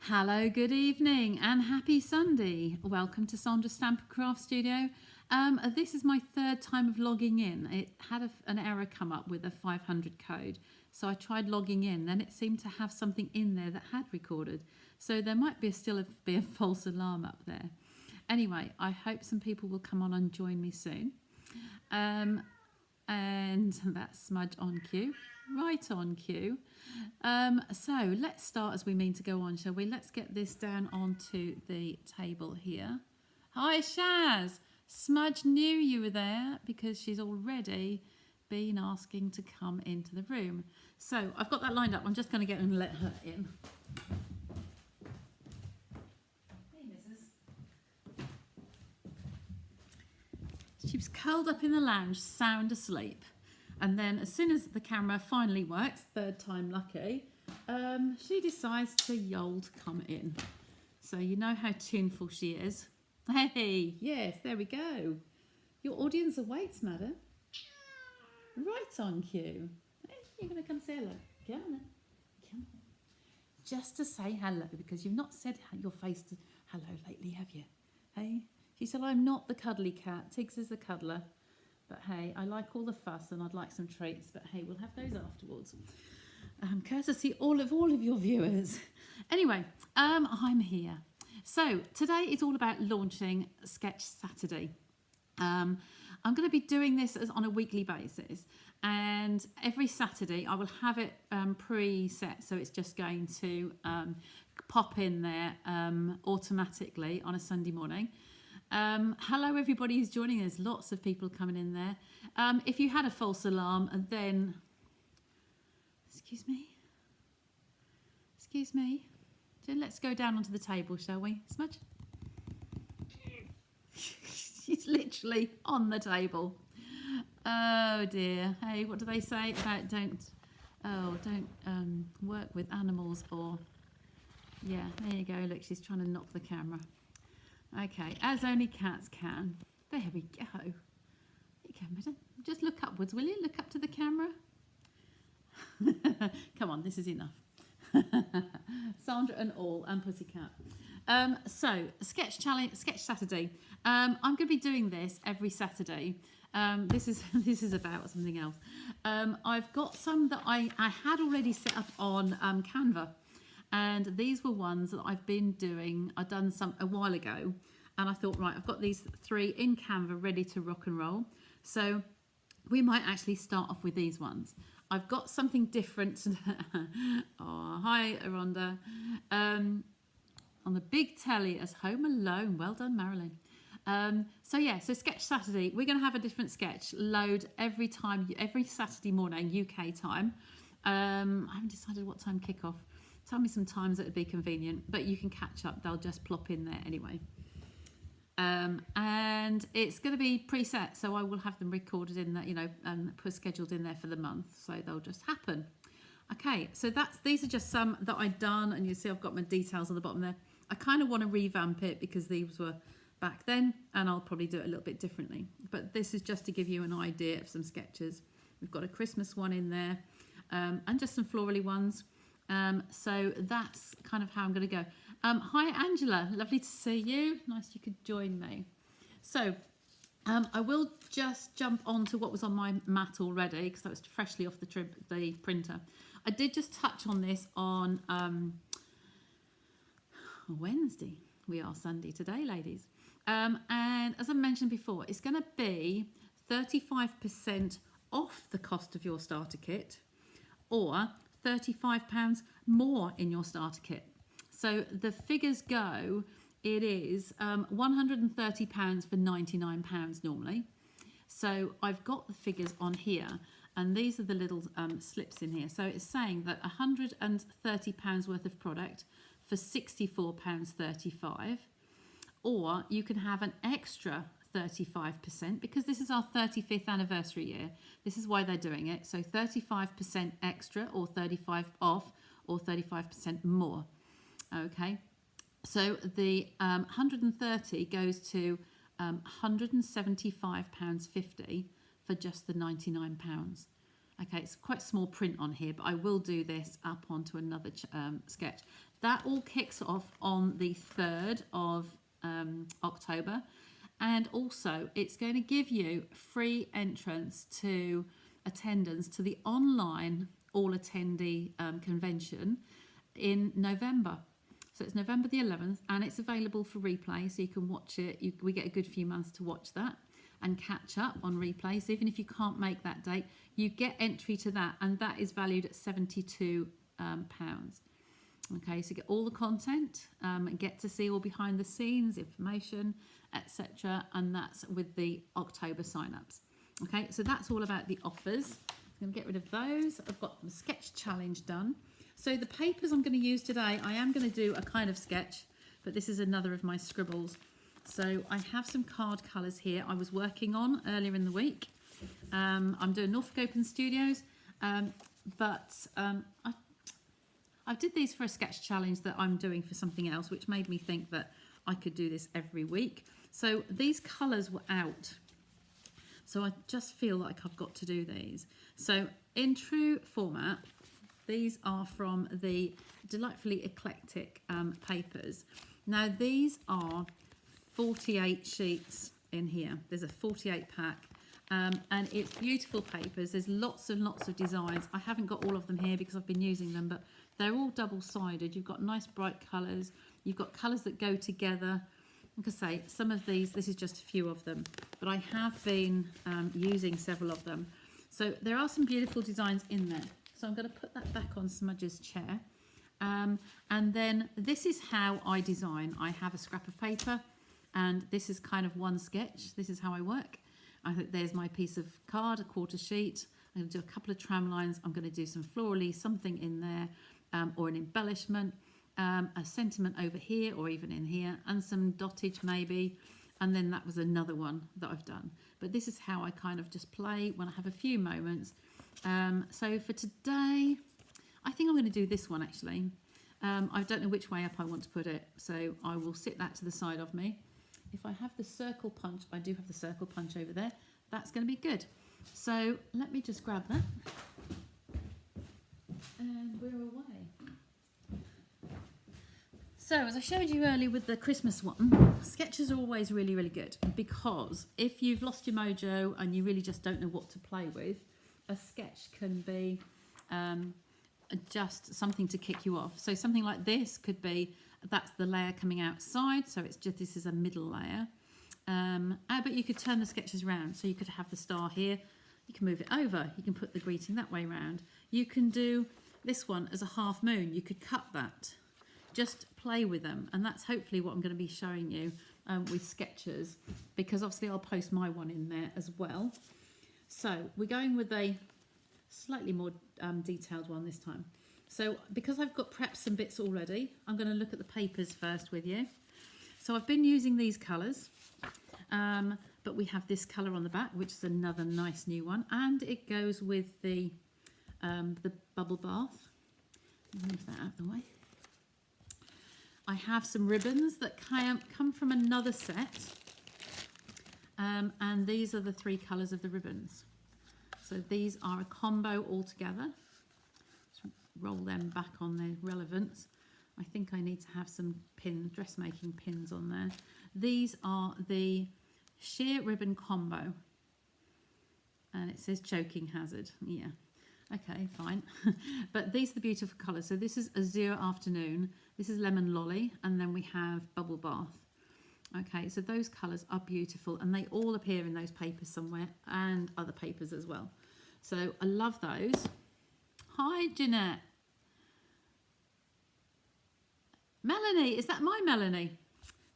Hello, good evening and happy Sunday. Welcome to Sandra's Stampin' Craft Studio. This is my third time of logging in. It had an error come up with a 500 code. So I tried logging in, then it seemed to have something in there that had recorded. So there might be still be a false alarm up there. Anyway, I hope some people will come on and join me soon. And that's Smudge on cue, right on cue. So let's start as we mean to go on, shall we? Let's get this down onto the table here. Hi Shaz, Smudge knew you were there because she's already been asking to come into the room. So I've got that lined up. I'm just going to get and let her in. Hey Mrs. She was curled up in the lounge, sound asleep. And then as soon as the camera finally works, third time lucky, she decides to yold come in. So you know how tuneful she is. Hey, yes, there we go. Your audience awaits, madam. Right on cue. Hey, you're going to come say hello. Come on then. Come on. Just to say hello, because you've not said your face to hello lately, have you? Hey? She said, I'm not the cuddly cat. Tiggs is the cuddler. But hey, I like all the fuss and I'd like some treats, but hey, we'll have those afterwards. Courtesy all of your viewers. Anyway, I'm here. So today is all about launching Sketch Saturday. I'm going to be doing this on a weekly basis, and every Saturday I will have it pre-set, so it's just going to pop in there automatically on a Sunday morning. Hello everybody who's joining us. Lots of people coming in there. If you had a false alarm, and then excuse me, so let's go down onto the table, shall we, Smudge? She's literally on the table. Oh dear. Hey, what do they say about don't work with animals, or yeah, there you go. Look, she's trying to knock the camera. Okay, as only cats can. There we go. There you go, madam. Just look upwards, will you? Look up to the camera. Come on, this is enough. Sandra and all, and Pussycat. So, Sketch Saturday. I'm going to be doing this every Saturday. This is about something else. I've got some that I had already set up on Canva. And these were ones that I've been doing. I've done some a while ago, and I thought, right, I've got these 3 in Canva ready to rock and roll. So we might actually start off with these ones. I've got something different. Oh, hi, Aronda. On the big telly as Home Alone. Well done, Marilyn. So yeah, so Sketch Saturday. We're going to have a different sketch load every Saturday morning, UK time. I haven't decided what time kickoff. Tell me some times that would be convenient, but you can catch up. They'll just plop in there anyway. And it's going to be preset, so I will have them recorded in that, scheduled in there for the month, so they'll just happen. Okay, so these are just some that I've done, and you see I've got my details on the bottom there. I kind of want to revamp it because these were back then, and I'll probably do it a little bit differently. But this is just to give you an idea of some sketches. We've got a Christmas one in there, and just some florally ones. So that's kind of how I'm going to go. Hi Angela, lovely to see you. Nice you could join me. So I will just jump on to what was on my mat already, because that was freshly off the printer. I did just touch on this on Wednesday. We are Sunday today, ladies. And as I mentioned before, it's going to be 35% off the cost of your starter kit, or £35 more in your starter kit. So the figures go, it is £130 for £99 normally. So I've got the figures on here, and these are the little slips in here. So it's saying that £130 worth of product for £64.35, or you can have an extra 35%, because this is our 35th anniversary year. This is why they're doing it. So 35% extra, or 35 off, or 35% more. Okay, so the 130 goes to £175.50 for just the £99. Okay, it's quite small print on here, but I will do this up onto another sketch. That all kicks off on the 3rd of October. And also, it's going to give you free entrance to attendance to the online all-attendee convention in November. So it's November the 11th, and it's available for replay, so you can watch it. We get a good few months to watch that and catch up on replay. So even if you can't make that date, you get entry to that, and that is valued at £72. Okay, so you get all the content and get to see all behind the scenes information, etc. And that's with the October sign-ups. Okay, so that's all about the offers. I'm going to get rid of those. I've got the sketch challenge done. So the papers I'm going to use today, I am going to do a kind of sketch, but this is another of my scribbles. So I have some card colours here I was working on earlier in the week. I'm doing Norfolk Open Studios, but I did these for a sketch challenge that I'm doing for something else, which made me think that I could do this every week. So these colours were out. So I just feel like I've got to do these. So in true format, these are from the Delightfully Eclectic papers. Now these are 48 sheets in here. There's a 48 pack. And it's beautiful papers. There's lots and lots of designs. I haven't got all of them here because I've been using them, but they're all double-sided. You've got nice bright colours. You've got colours that go together. Like I say, some of these, this is just a few of them, but I have been using several of them. So there are some beautiful designs in there. So I'm going to put that back on Smudge's chair. And then this is how I design. I have a scrap of paper, and this is kind of one sketch. This is how I work. I think there's my piece of card, a quarter sheet. I'm going to do a couple of tram lines. I'm going to do some florally, something in there, or an embellishment, a sentiment over here or even in here, and some dottage maybe. And then that was another one that I've done. But this is how I kind of just play when I have a few moments. So for today, I think I'm going to do this one actually. I don't know which way up I want to put it, so I will sit that to the side of me. If I have the circle punch, I do have the circle punch over there. That's going to be good. So let me just grab that. And we're away. So as I showed you earlier with the Christmas one, sketches are always really, really good, because if you've lost your mojo and you really just don't know what to play with, a sketch can be just something to kick you off. So something like this could be, that's the layer coming outside, so it's just, this is a middle layer. But you could turn the sketches around, so you could have the star here, you can move it over, you can put the greeting that way around. You can do this one as a half moon, you could cut that. Just play with them, and that's hopefully what I'm going to be showing you with sketches, because obviously I'll post my one in there as well. So we're going with a slightly more detailed one this time. So because I've got prepped some bits already, I'm going to look at the papers first with you. So I've been using these colours, but we have this colour on the back, which is another nice new one, and it goes with the bubble bath. Move that out of the way. I have some ribbons that come from another set, and these are the three colours of the ribbons. So these are a combo altogether. Roll them back on their relevance. I think I need to have some dressmaking pins on there. These are the sheer ribbon combo, and it says choking hazard. Yeah, okay, fine. But these are the beautiful colours. So this is Azure Afternoon, this is Lemon Lolly, and then we have Bubble Bath. Okay, so those colours are beautiful, and they all appear in those papers somewhere, and other papers as well. So I love those. Hi, Jeanette. Melanie, is that my Melanie?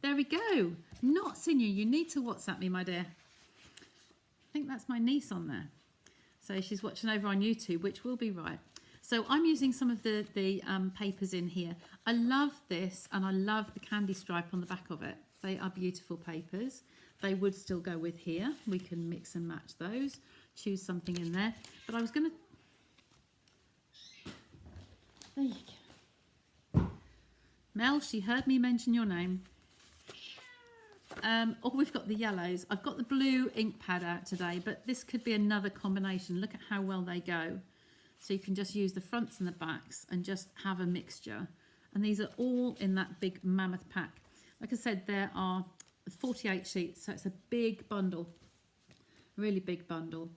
There we go. Not Sinew, you need to WhatsApp me, my dear. I think that's my niece on there. So she's watching over on YouTube, which will be right. So I'm using some of the papers in here. I love this, and I love the candy stripe on the back of it. They are beautiful papers. They would still go with here. We can mix and match those. Choose something in there. But I was going to... There you go. Mel, she heard me mention your name. or we've got the yellows. I've got the blue ink pad out today, but this could be another combination. Look at how well they go. So you can just use the fronts and the backs and just have a mixture. And these are all in that big mammoth pack. Like I said, there are 48 sheets, so it's a big bundle, really big bundle.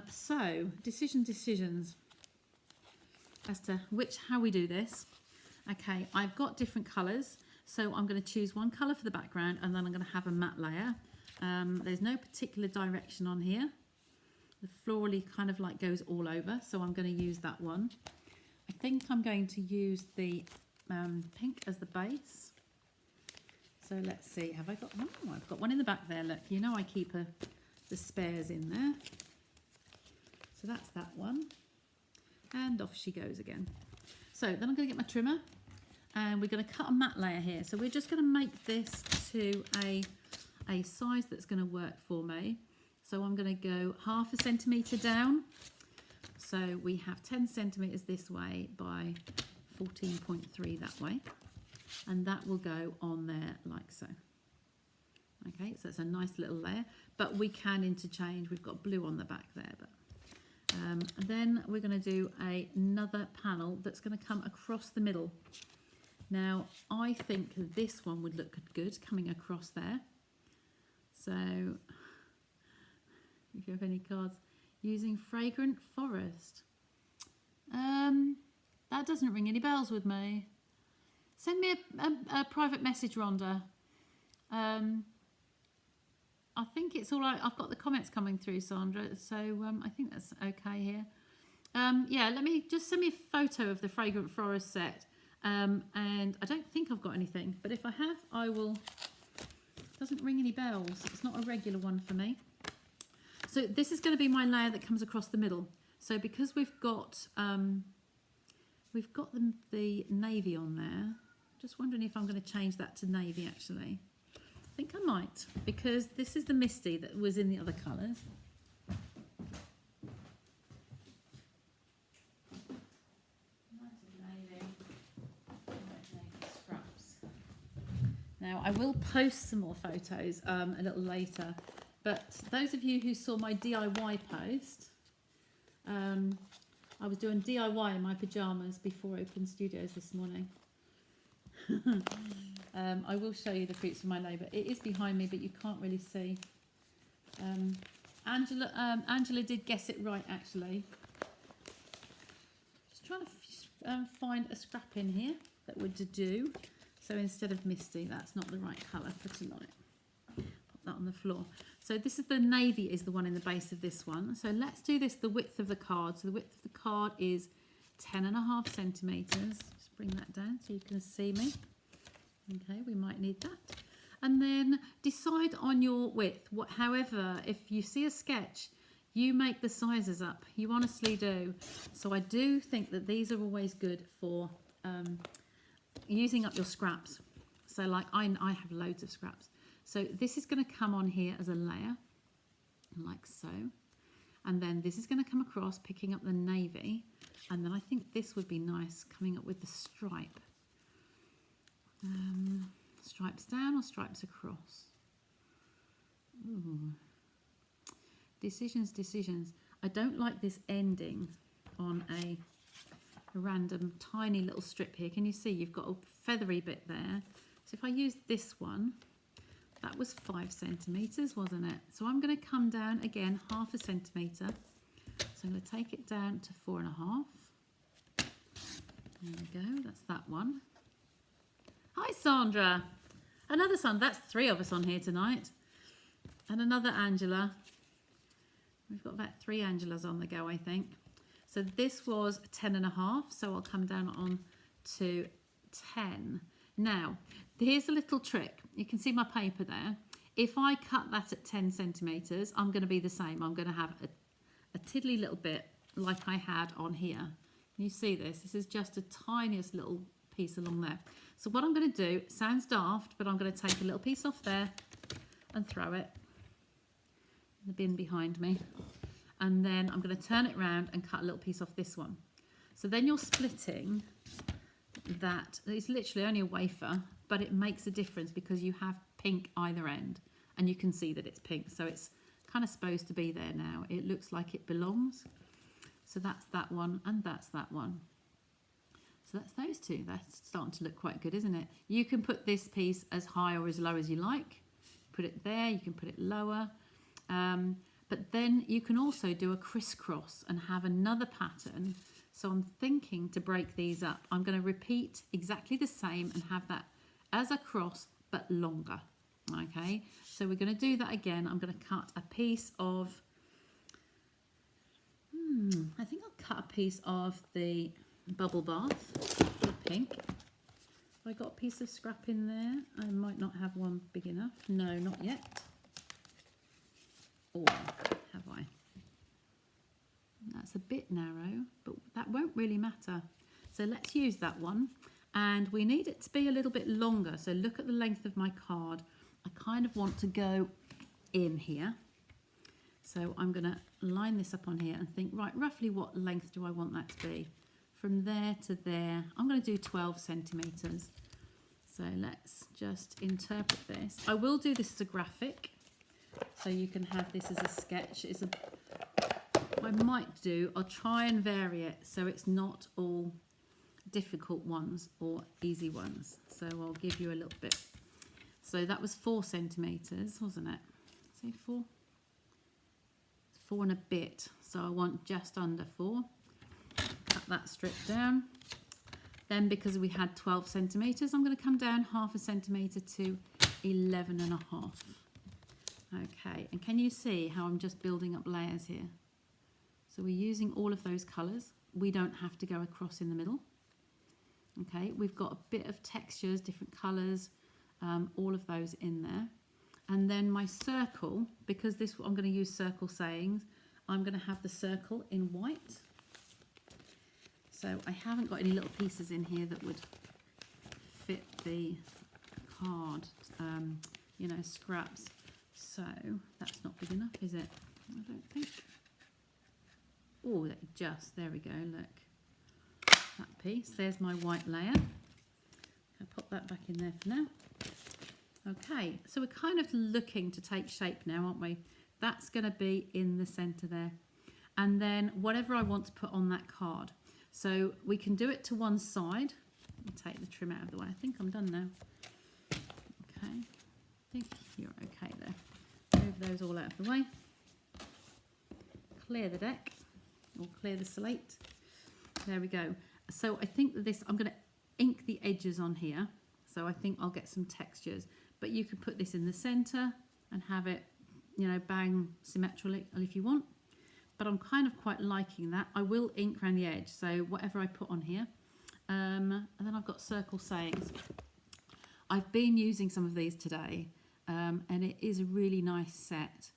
So decisions as to how we do this. Okay, I've got different colours, so I'm going to choose one colour for the background, and then I'm going to have a matte layer. There's no particular direction on here. The florally kind of like goes all over, so I'm going to use that one. I think I'm going to use the pink as the base. So let's see, have I got one? Oh, I've got one in the back there, look. You know I keep the spares in there. So that's that one. And off she goes again. So then I'm going to get my trimmer, and we're going to cut a matte layer here. So we're just going to make this to a size that's going to work for me. So I'm going to go 1/2 centimetre down. So we have 10 centimetres this way by 14.3 that way. And that will go on there like so. Okay, so it's a nice little layer, but we can interchange. We've got blue on the back there, but and then we're going to do another panel that's going to come across the middle. Now, I think this one would look good coming across there. So, if you have any cards, using Fragrant Forest. That doesn't ring any bells with me. Send me a private message, Rhonda. I think it's all right. I've got the comments coming through, Sandra, so I think that's okay here. Yeah, just send me a photo of the Fragrant Forest set. And I don't think I've got anything, but if I have, I will. Doesn't ring any bells. It's not a regular one for me. So this is going to be my layer that comes across the middle. So because we've got the navy on there, just wondering if I'm going to change that to navy actually. I think I might, because this is the Misty that was in the other colours. Now I will post some more photos a little later, but those of you who saw my DIY post, I was doing DIY in my pyjamas before Open Studios this morning. I will show you the fruits of my labour. It is behind me, but you can't really see. Angela did guess it right, actually. Just trying to find a scrap in here that would do. So instead of Misty, that's not the right colour for tonight. Put that on the floor. So this is the navy, is the one in the base of this one. So let's do this the width of the card. So the width of the card is 10.5 centimetres. Just bring that down so you can see me. Okay, we might need that. And then decide on your width. However, if you see a sketch, you make the sizes up. You honestly do. So I do think that these are always good for using up your scraps. So like I have loads of scraps. So this is going to come on here as a layer, like so. And then this is going to come across, picking up the navy. And then I think this would be nice coming up with the stripe. Stripes down or stripes across? Ooh. Decisions. I don't like this ending on a random tiny little strip here. Can you see you've got a feathery bit there? So if I use this one, that was 5 centimetres, wasn't it? So I'm going to come down again 1/2 centimetre. So I'm going to take it down to 4.5. There we go, that's that one. Hi Sandra, another Sandra. That's 3 of us on here tonight, and another Angela. We've got about 3 Angelas on the go, I think. So this was 10.5, so I'll come down on to 10. Now, here's a little trick. You can see my paper there. If I cut that at 10 centimetres, I'm going to be the same. I'm going to have a tiddly little bit like I had on here. Can you see this? This is just a tiniest little piece along there. So what I'm going to do, sounds daft, but I'm going to take a little piece off there and throw it in the bin behind me. And then I'm going to turn it around and cut a little piece off this one. So then you're splitting. that it's literally only a wafer, but it makes a difference because you have pink either end, and you can see that it's pink, so it's kind of supposed to be there now. It looks like it belongs. So that's that one, and that's that one. So that's those two. That's starting to look quite good, isn't it? You can put this piece as high or as low as you like. Put it there, you can put it lower. But then you can also do a crisscross and have another pattern. So I'm thinking to break these up, I'm going to repeat exactly the same and have that as a cross, but longer. Okay, so we're going to do that again. I'm going to cut a piece of, I think I'll cut a piece of the bubble bath, the pink. Have I got a piece of scrap in there? I might not have one big enough. No, not yet. Or have I? That's a bit narrow, but that won't really matter. So let's use that one. And we need it to be a little bit longer. So look at the length of my card. I kind of want to go in here. So I'm going to line this up on here and think, right, roughly what length do I want that to be? From there to there, I'm going to do 12 centimetres. So let's just interpret this. I will do this as a graphic, so you can have this as a sketch. What I might do, I'll try and vary it so it's not all difficult ones or easy ones. So I'll give you a little bit. So that was 4 centimetres, wasn't it? Say 4? 4 and a bit. So I want just under 4. Cut that strip down. Then because we had 12 centimetres, I'm going to come down half a centimetre to 11 and a half. Okay, and can you see how I'm just building up layers here? So we're using all of those colours. We don't have to go across in the middle. Okay, we've got a bit of textures, different colours, all of those in there. And then my circle, because this I'm going to use circle sayings, I'm going to have the circle in white. So I haven't got any little pieces in here that would fit the card, you know, scraps. So that's not big enough, is it? I don't think. Oh, there we go, look. That piece, there's my white layer. I'll pop that back in there for now. Okay, so we're kind of looking to take shape now, aren't we? That's going to be in the centre there. And then whatever I want to put on that card. So we can do it to one side. Take the trim out of the way. I think I'm done now. Okay, I think you're okay there. Move those all out of the way. Clear the deck, or clear the slate. There we go. So I think that this, I'm going to ink the edges on here. So I think I'll get some textures. But you could put this in the centre and have it, you know, bang symmetrically if you want. But I'm kind of quite liking that. I will ink around the edge, so whatever I put on here. And then I've got circle sayings. I've been using some of these today, and it is a really nice set.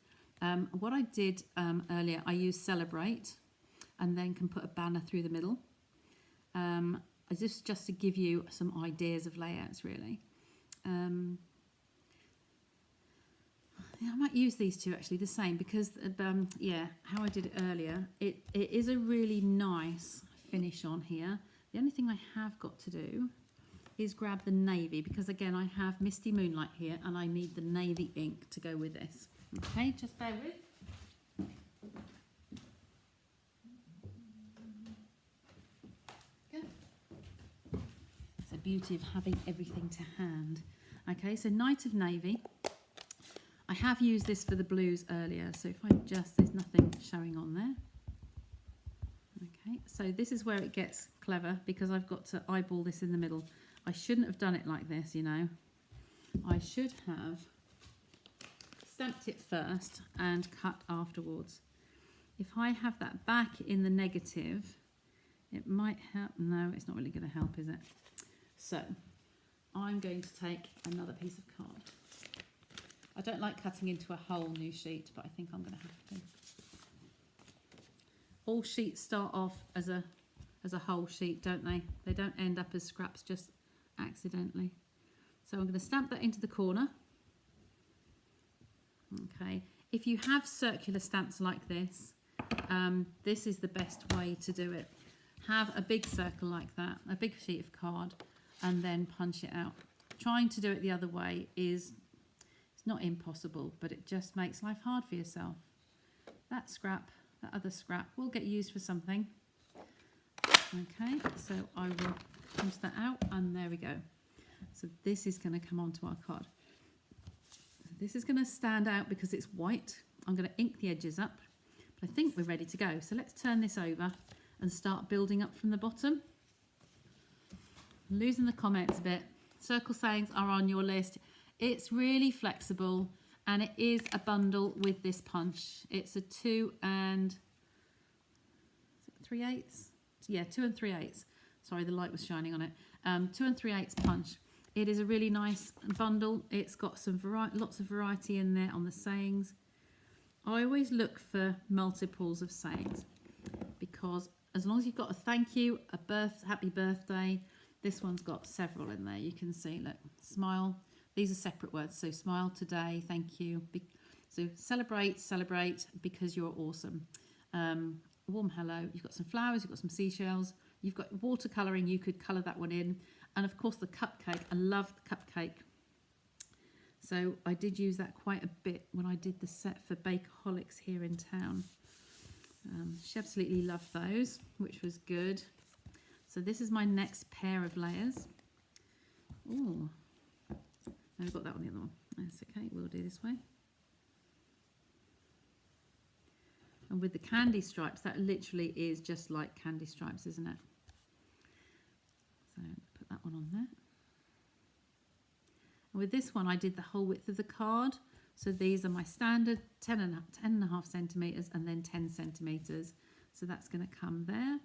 What I did earlier, I used Celebrate, and then can put a banner through the middle. Just to give you some ideas of layouts, really. Yeah, I might use these two actually the same because, yeah, how I did it earlier, it is a really nice finish on here. The only thing I have got to do is grab the navy because, again, I have Misty Moonlight here and I need the navy ink to go with this. Okay, just bear with. Go. It's the beauty of having everything to hand. Okay, so Night of Navy. I have used this for the blues earlier, so if I just, there's nothing showing on there. Okay, so this is where it gets clever because I've got to eyeball this in the middle. I shouldn't have done it like this, you know. I should have stamped it first and cut afterwards. If I have that back in the negative, it might help. No, it's not really going to help, is it? So I'm going to take another piece of card. I don't like cutting into a whole new sheet, but I think I'm going to have to. All sheets start off as a whole sheet, don't they? They don't end up as scraps just accidentally. So I'm going to stamp that into the corner. Okay. If you have circular stamps like this, this is the best way to do it. have a big circle like that, a big sheet of card, and then punch it out. Trying to do it the other way is, it's not impossible, but it just makes life hard for yourself. That scrap, that other scrap will get used for something. Okay, so I will punch that out, and there we go. So this is going to come onto our card. This is going to stand out because it's white. I'm going to ink the edges up, but I think we're ready to go. So let's turn this over and start building up from the bottom. Losing the comments a bit. Circle sayings are on your list. It's really flexible, and it is a bundle with this punch. It's a 2 3/8. Yeah, 2 3/8. Sorry, the light was shining on it. 2 3/8 punch. It is a really nice bundle. It's got some lots of variety in there on the sayings. I always look for multiples of sayings because as long as you've got a thank you, a happy birthday, this one's got several in there. You can see, look, smile. These are separate words. So smile today, thank you. So celebrate because you're awesome. Warm hello. You've got some flowers, you've got some seashells, you've got watercolouring, you could colour that one in. And of course the cupcake, I love the cupcake. So I did use that quite a bit when I did the set for Bakerholics here in town. She absolutely loved those, which was good. So this is my next pair of layers. Oh, I've got that on the other one. That's okay, we'll do this way. And with the candy stripes, that literally is just like candy stripes, isn't it? So put that one on there. And with this one, I did the whole width of the card. So these are my standard 10.5 centimetres and then 10 centimetres. So that's going to come there.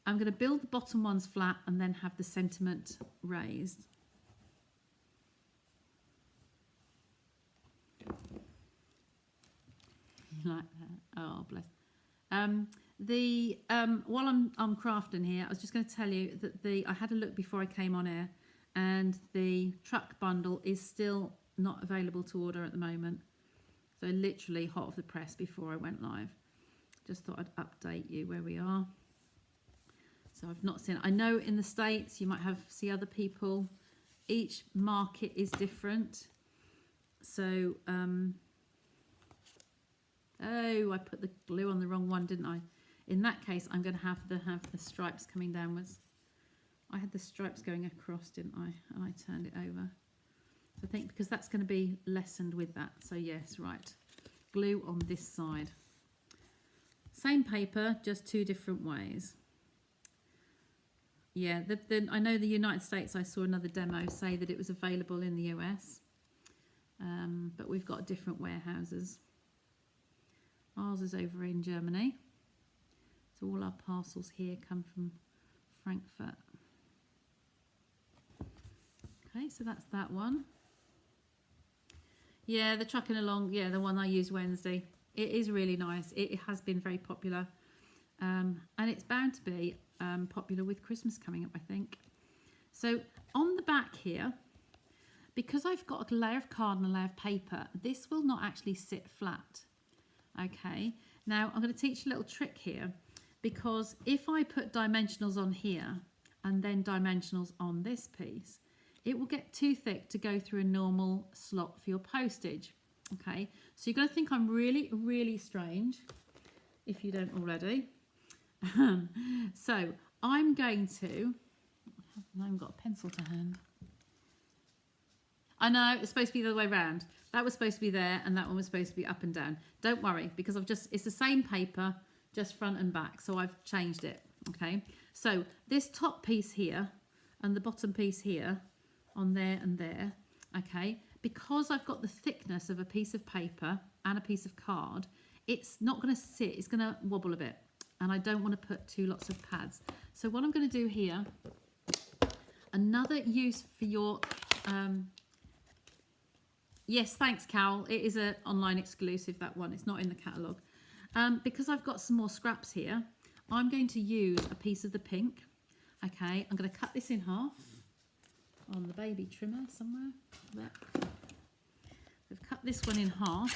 I'm going to build the bottom ones flat and then have the sentiment raised. Like that. Oh, bless. While I'm crafting here, I was just going to tell you that I had a look before I came on air, and the truck bundle is still not available to order at the moment. So literally hot off the press before I went live. Just thought I'd update you where we are. So I've not seen. I know in the States you might see other people. Each market is different. So. Oh, I put the glue on the wrong one, didn't I? In that case, I'm going to have the stripes coming downwards. I had the stripes going across, didn't I? And I turned it over. So I think because that's going to be lessened with that. So yes, right. Glue on this side. Same paper, just 2 different ways. Yeah, I know the United States, I saw another demo say that it was available in the US. But we've got different warehouses. Ours is over in Germany. So all our parcels here come from Frankfurt. Okay, so that's that one. Yeah, the trucking along, yeah, the one I used Wednesday. It is really nice. It has been very popular. And it's bound to be popular with Christmas coming up, I think. So on the back here, because I've got a layer of card and a layer of paper, this will not actually sit flat. Okay, now I'm going to teach you a little trick here, because if I put dimensionals on here and then dimensionals on this piece, it will get too thick to go through a normal slot for your postage. Okay, so you're going to think I'm really, really strange if you don't already. So I'm going to, I haven't got a pencil to hand. I know it's supposed to be the other way around. That was supposed to be there and that one was supposed to be up and down. Don't worry, because it's the same paper, just front and back. So I've changed it, okay? So this top piece here and the bottom piece here on there and there, okay? Because I've got the thickness of a piece of paper and a piece of card, it's not gonna sit, it's gonna wobble a bit. And I don't wanna put 2 lots of pads. So what I'm gonna do here, another use for your, yes, thanks, Carol. It is an online exclusive, that one. It's not in the catalogue. Because I've got some more scraps here, I'm going to use a piece of the pink. Okay, I'm going to cut this in half on the baby trimmer somewhere. There. I've cut this one in half.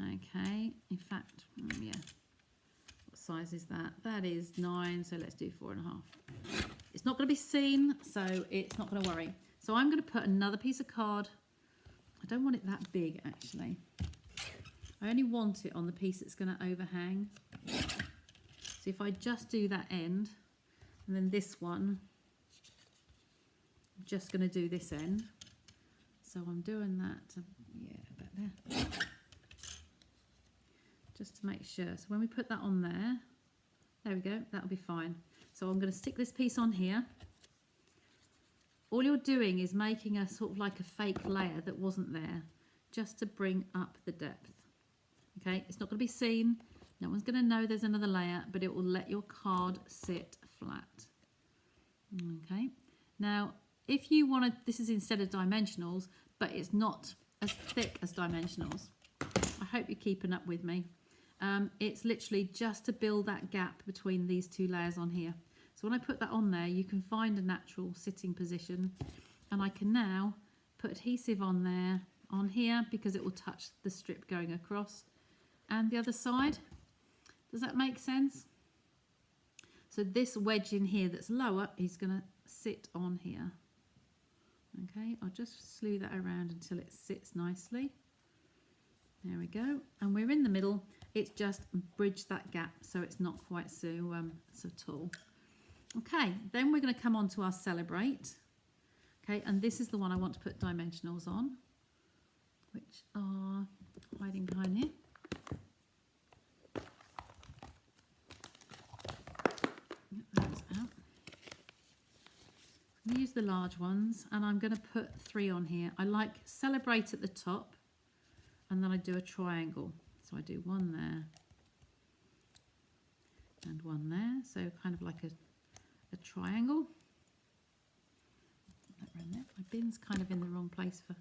Okay, in fact, yeah, got size is that? That is 9, so let's do 4.5. It's not going to be seen, so it's not going to worry. So I'm going to put another piece of card. I don't want it that big, actually. I only want it on the piece that's going to overhang. So if I just do that end, and then this one, I'm just going to do this end. So I'm doing that, yeah, about there. Just to make sure. So when we put that on there, there we go, that'll be fine. So I'm going to stick this piece on here. All you're doing is making a sort of like a fake layer that wasn't there, just to bring up the depth. Okay, it's not going to be seen. No one's going to know there's another layer, but it will let your card sit flat. Okay, now if you want to, this is instead of dimensionals, but it's not as thick as dimensionals. I hope you're keeping up with me. It's literally just to build that gap between these two layers on here. So when I put that on there, you can find a natural sitting position, and I can now put adhesive on there, on here, because it will touch the strip going across, and the other side. Does that make sense? So this wedge in here that's lower is going to sit on here. Okay, I'll just slew that around until it sits nicely. There we go, and we're in the middle. It's just bridge that gap so it's not quite so tall. Okay, then we're going to come on to our Celebrate. Okay, and this is the one I want to put dimensionals on, which are hiding behind here. Get those out. I'm going to use the large ones, and I'm going to put 3 on here. I like Celebrate at the top, and then I do a triangle. So I do 1 there and 1 there, so kind of like a triangle. That around there. My bin's kind of in the wrong place for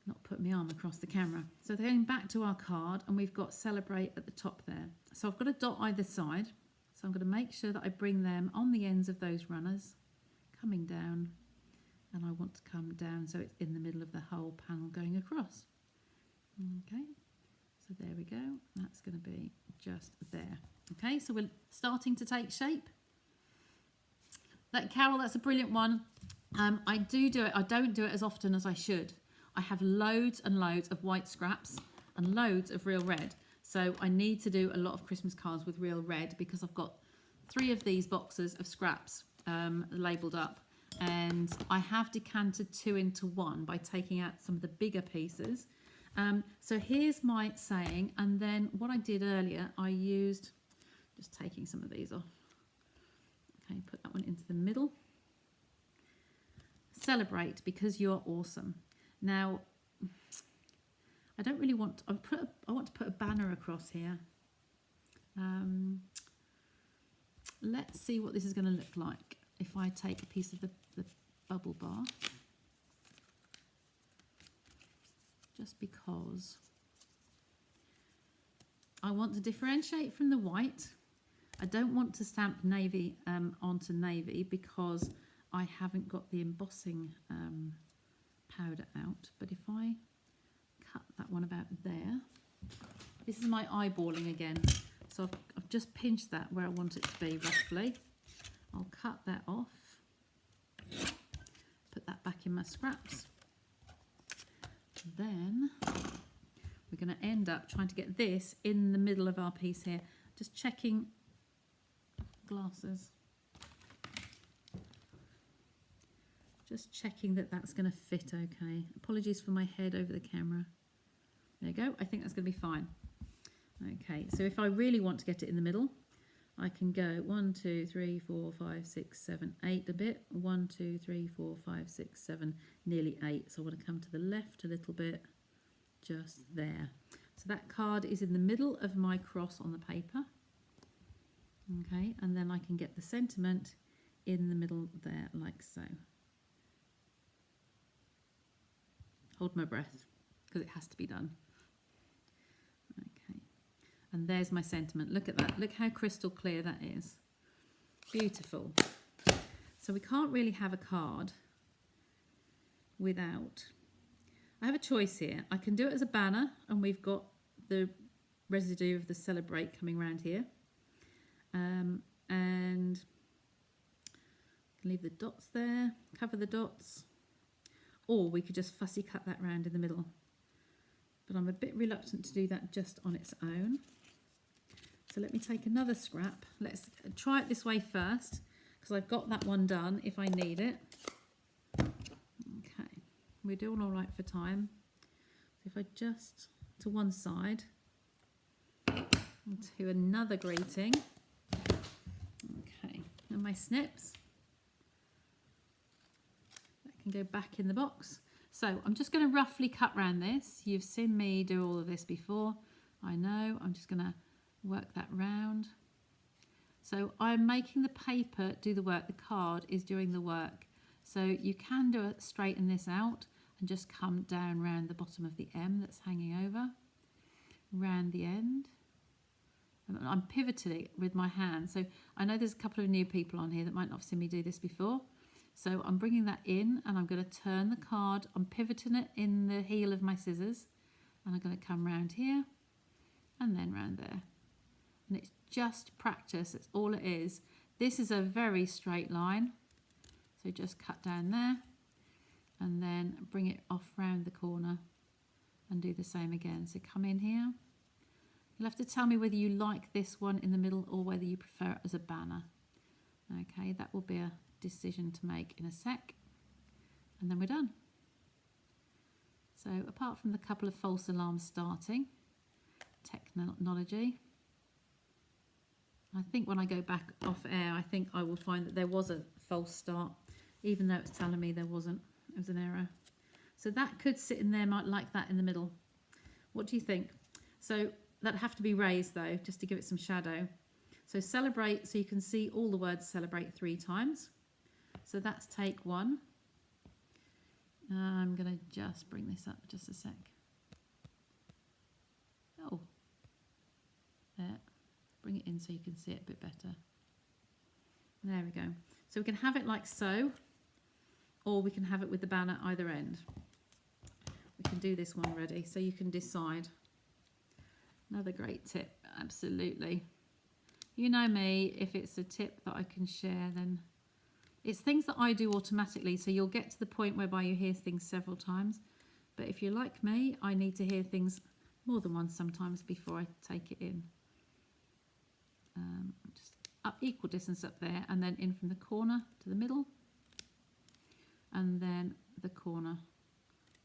not putting my arm across the camera. So then back to our card, and we've got Celebrate at the top there. So I've got a dot either side, so I'm going to make sure that I bring them on the ends of those runners, coming down, and I want to come down so it's in the middle of the whole panel going across. Okay, so there we go. That's going to be just there. Okay, so we're starting to take shape. That, Carol, that's a brilliant one. I do it. I don't do it as often as I should. I have loads and loads of white scraps and loads of real red. So I need to do a lot of Christmas cards with real red, because I've got 3 of these boxes of scraps labelled up. And I have decanted 2 into 1 by taking out some of the bigger pieces. So here's my saying, and then what I did earlier, I used, just taking some of these off. Okay, put that one into the middle. Celebrate because you're awesome. Now, I don't really want, I want to put a banner across here. Let's see what this is going to look like if I take a piece of the bubble bar. Just because I want to differentiate from the white. I don't want to stamp navy onto navy because I haven't got the embossing powder out. But if I cut that one about there, this is my eyeballing again. So I've just pinched that where I want it to be roughly. I'll cut that off, put that back in my scraps. Then we're going to end up trying to get this in the middle of our piece here. Just checking glasses. Just checking that that's going to fit okay. Apologies for my head over the camera. There you go. I think that's going to be fine. Okay, so if I really want to get it in the middle, I can go 1, 2, 3, 4, 5, 6, 7, 8 a bit. 1, 2, 3, 4, 5, 6, 7, nearly 8. So I want to come to the left a little bit, just there. So that card is in the middle of my cross on the paper. Okay, and then I can get the sentiment in the middle there, like so. Hold my breath, because it has to be done. Okay, and there's my sentiment. Look at that. Look how crystal clear that is. Beautiful. So we can't really have a card without... I have a choice here. I can do it as a banner, and we've got the residue of the Celebrate coming around here. And leave the dots there, cover the dots, or we could just fussy cut that round in the middle. But I'm a bit reluctant to do that just on its own. So let me take another scrap. Let's try it this way first, because I've got that one done if I need it. Okay, we're doing all right for time. So if I just to one side, to another greeting. Okay, and my snips. That can go back in the box. So I'm just going to roughly cut around this. You've seen me do all of this before. I know. I'm just going to work that round. So I'm making the paper do the work. The card is doing the work. So you can do it, straighten this out and just come down round the bottom of the M that's hanging over, round the end. I'm pivoting it with my hand. So I know there's a couple of new people on here that might not have seen me do this before. So I'm bringing that in and I'm going to turn the card. I'm pivoting it in the heel of my scissors and I'm going to come round here and then round there. And it's just practice. It's all it is. This is a very straight line. So just cut down there and then bring it off round the corner and do the same again. So come in here. You'll have to tell me whether you like this one in the middle or whether you prefer it as a banner. Okay, that will be a decision to make in a sec. And then we're done. So apart from the couple of false alarms starting, technology, I think when I go back off air, I think I will find that there was a false start, even though it's telling me there wasn't. It was an error. So that could sit in there, might like that in the middle. What do you think? So that'd have to be raised though, just to give it some shadow. So celebrate, so you can see all the words celebrate 3 times. So that's take 1. I'm going to just bring this up just a sec. Oh, there. Bring it in so you can see it a bit better. There we go. So we can have it like so, or we can have it with the banner either end. We can do this one ready, so you can decide. Another great tip, absolutely. You know me, if it's a tip that I can share, then it's things that I do automatically, so you'll get to the point whereby you hear things several times. But if you're like me, I need to hear things more than once sometimes before I take it in. Just up equal distance up there, and then in from the corner to the middle, and then the corner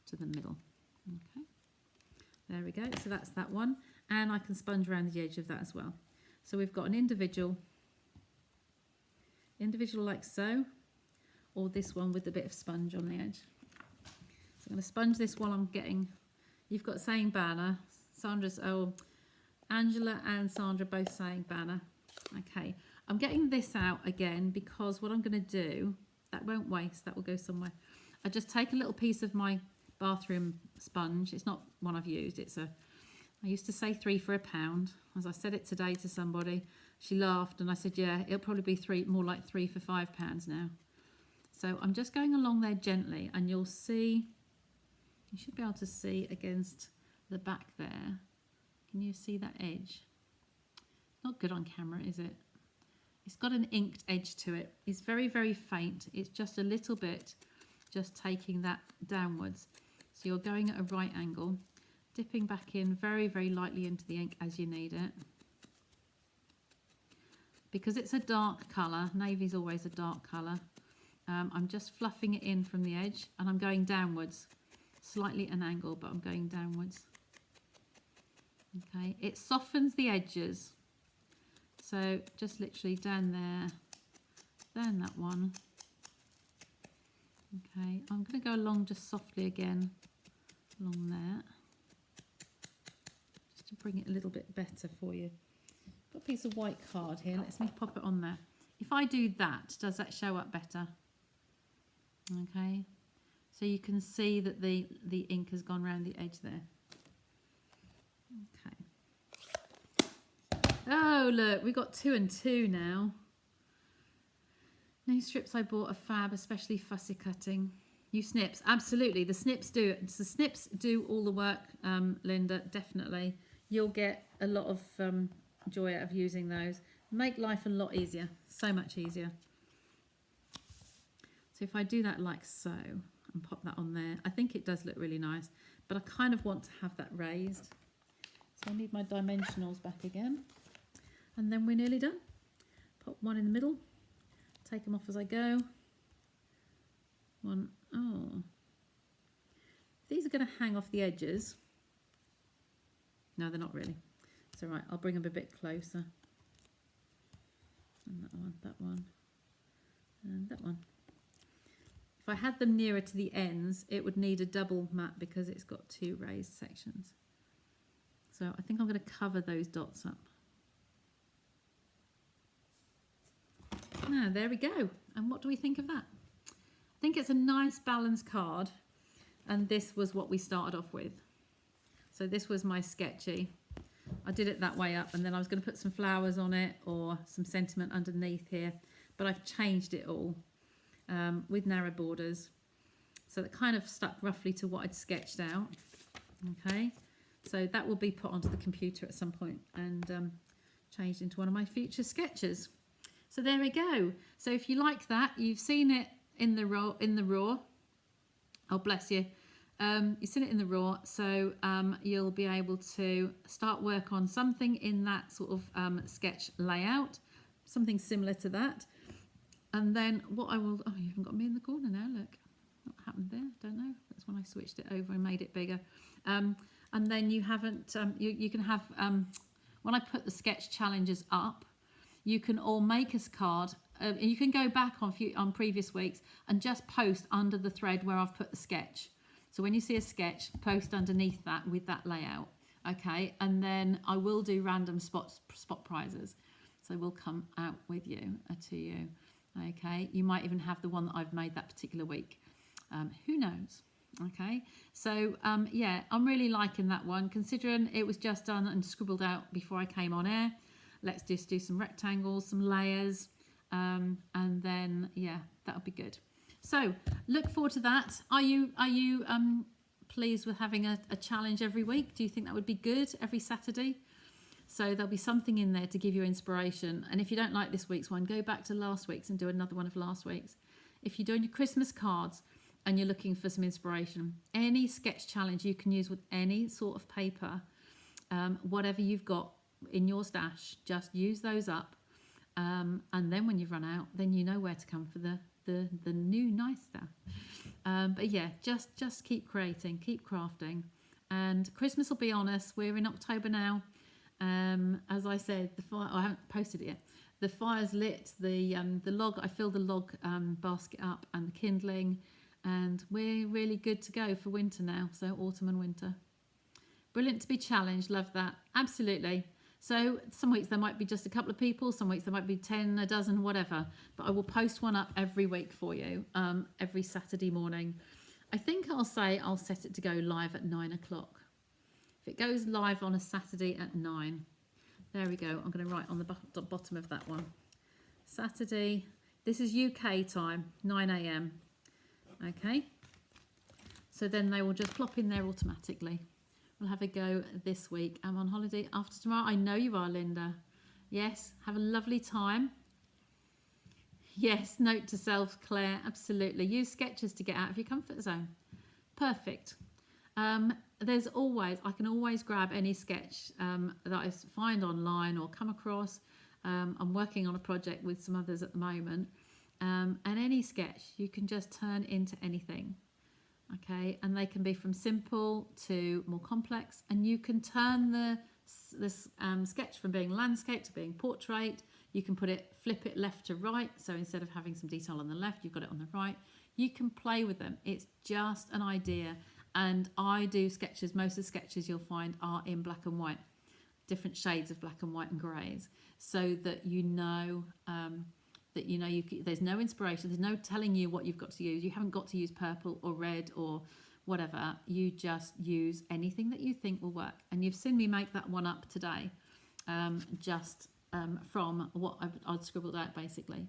to the middle. Okay, there we go. So that's that one, and I can sponge around the edge of that as well. So we've got an individual like so, or this one with a bit of sponge on the edge. So I'm going to sponge this while I'm getting, you've got saying banner, Sandra's, oh, Angela and Sandra both saying banner. Okay, I'm getting this out again because what I'm going to do, that won't waste, that will go somewhere. I just take a little piece of my bathroom sponge. It's not one I've used, it's a, I used to say 3 for £1. As I said it today to somebody, she laughed and I said, yeah, it'll probably be more like 3 for £5 now. So I'm just going along there gently, and you'll see, you should be able to see against the back there. Can you see that edge? Not good on camera, is it? It's got an inked edge to it. It's very, very faint. It's just a little bit, just taking that downwards. So you're going at a right angle, dipping back in very, very lightly into the ink as you need it. Because it's a dark colour, navy's always a dark colour, I'm just fluffing it in from the edge, and I'm going downwards. Slightly an angle, but I'm going downwards. Okay, it softens the edges. So just literally down there, down that one. Okay, I'm going to go along just softly again, along there, just to bring it a little bit better for you. Got a piece of white card here, let's me pop it on there. If I do that, does that show up better? Okay, so you can see that the ink has gone around the edge there. Okay. Oh, look, we've got 2 and 2 now. New strips I bought are fab, especially fussy cutting. You snips, absolutely. The snips do all the work, Linda, definitely. you'll get a lot of joy out of using those. Make life a lot easier, so much easier. So if I do that like so and pop that on there, I think it does look really nice, but I kind of want to have that raised. So I need my dimensionals back again, and then we're nearly done. Pop one in the middle, take them off as I go. One, oh. These are going to hang off the edges. No, they're not really. It's all right, I'll bring them a bit closer. And that one, and that one. If I had them nearer to the ends, it would need a double mat because it's got two raised sections. So I think I'm going to cover those dots up. Now, there we go. And what do we think of that? I think it's a nice balanced card. And this was what we started off with. So this was my sketchy. I did it that way up, and then I was going to put some flowers on it or some sentiment underneath here. But I've changed it all with narrow borders. So that kind of stuck roughly to what I'd sketched out. Okay. So that will be put onto the computer at some point and changed into one of my future sketches. So there we go. So if you like that, you've seen it in the raw. Oh, bless you. You've seen it in the raw, so you'll be able to start work on something in that sort of sketch layout, something similar to that. And then what I will, oh, you haven't got me in the corner now, look. What happened there? Don't know. That's when I switched it over and made it bigger. And then you haven't, you can have, when I put the sketch challenges up, you can all make a card. You can go back on previous weeks and just post under the thread where I've put the sketch. So when you see a sketch, post underneath that with that layout. Okay, and then I will do random spot prizes. So we'll come out with you, to you. Okay, you might even have the one that I've made that particular week. Who knows? Okay, so yeah, I'm really liking that one, considering it was just done and scribbled out before I came on air. Let's just do some rectangles, some layers, and then yeah, that'll be good. So look forward to that. Are you pleased with having a challenge every week? Do you think that would be good every Saturday? So there'll be something in there to give you inspiration. And if you don't like this week's one, go back to last week's and do another one of last week's. If you're doing your Christmas cards and you're looking for some inspiration, any sketch challenge you can use with any sort of paper, whatever you've got in your stash, just use those up. And then when you've run out, then you know where to come for the new nice stuff. But yeah, just keep creating, keep crafting. And Christmas will be on us. We're in October now. As I said, the fire, I haven't posted it yet. The fire's lit, the log, I filled the log basket up and the kindling, and we're really good to go for winter now. So autumn and winter. Brilliant to be challenged. Love that. Absolutely. So some weeks there might be just a couple of people, some weeks there might be 10, a dozen, whatever. But I will post one up every week for you, every Saturday morning. I think I'll set it to go live at 9 o'clock. If it goes live on a Saturday at 9, there we go. I'm going to write on the bottom of that one. Saturday, this is UK time, 9 a.m. Okay. So then they will just plop in there automatically. We'll have a go this week. I'm on holiday after tomorrow. I know you are, Linda. Yes, have a lovely time. Yes, note to self, Claire. Absolutely. Use sketches to get out of your comfort zone. Perfect. There's always, I can always grab any sketch that I find online or come across. I'm working on a project with some others at the moment. And any sketch you can just turn into anything. Okay, and they can be from simple to more complex, and you can turn this sketch from being landscape to being portrait. You can flip it left to right, so instead of having some detail on the left, you've got it on the right. You can play with them. It's just an idea, and I do sketches. Most of the sketches you'll find are in black and white, different shades of black and white and greys, so that you know there's no inspiration, there's no telling you what you've got to use. You haven't got to use purple or red or whatever. You just use anything that you think will work. And you've seen me make that one up today, from what I'd scribbled out basically.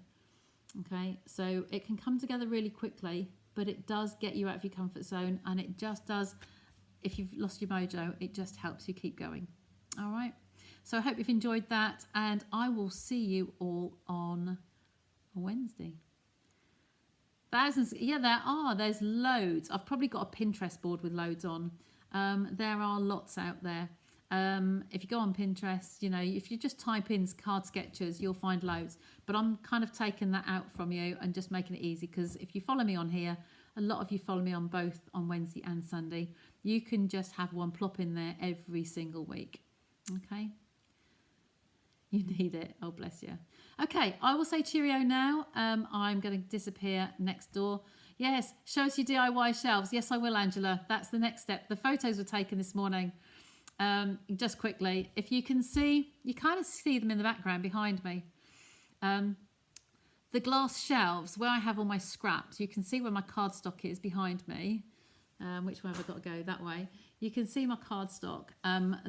Okay, so it can come together really quickly, but it does get you out of your comfort zone, and it just does, if you've lost your mojo, it just helps you keep going. All right. So I hope you've enjoyed that, and I will see you all on Wednesday. Thousands, yeah, there are. There's loads. I've probably got a Pinterest board with loads on. There are lots out there. If you go on Pinterest, you know, if you just type in card sketches, you'll find loads. But I'm kind of taking that out from you and just making it easy, because if you follow me on here, a lot of you follow me on both on Wednesday and Sunday. You can just have one plop in there every single week. Okay. You need it. Oh, bless you. Okay, I will say cheerio now. I'm going to disappear next door. Yes, show us your DIY shelves. Yes, I will, Angela. That's the next step. The photos were taken this morning. Just quickly, if you can see, you kind of see them in the background behind me. The glass shelves where I have all my scraps, you can see where my cardstock is behind me. Which way have I got to go? That way. You can see my cardstock.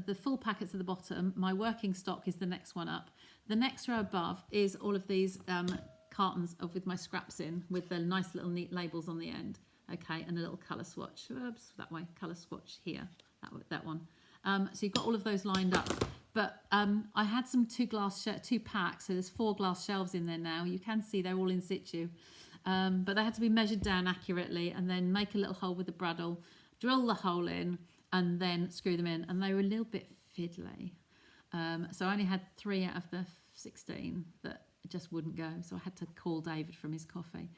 The full packets at the bottom. My working stock is the next one up. The next row above is all of these cartons with my scraps in, with the nice little neat labels on the end. Okay, and a little colour swatch. Oops, that way, colour swatch here. That one. So you've got all of those lined up. But I had some two packs, so there's 4 glass shelves in there now. You can see they're all in situ. But they had to be measured down accurately, and then make a little hole with the bradawl, drill the hole in, and then screw them in. And they were a little bit fiddly. So I only had 3 out of the 16 that just wouldn't go. So I had to call David from his coffee.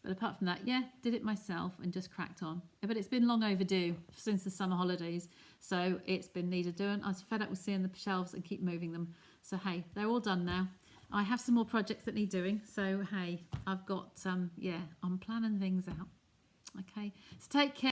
But apart from that, yeah, did it myself and just cracked on. But it's been long overdue since the summer holidays. So it's been needed doing. I was fed up with seeing the shelves and keep moving them. So, hey, they're all done now. I have some more projects that need doing. So, hey, I've got, I'm planning things out. Okay, so take care.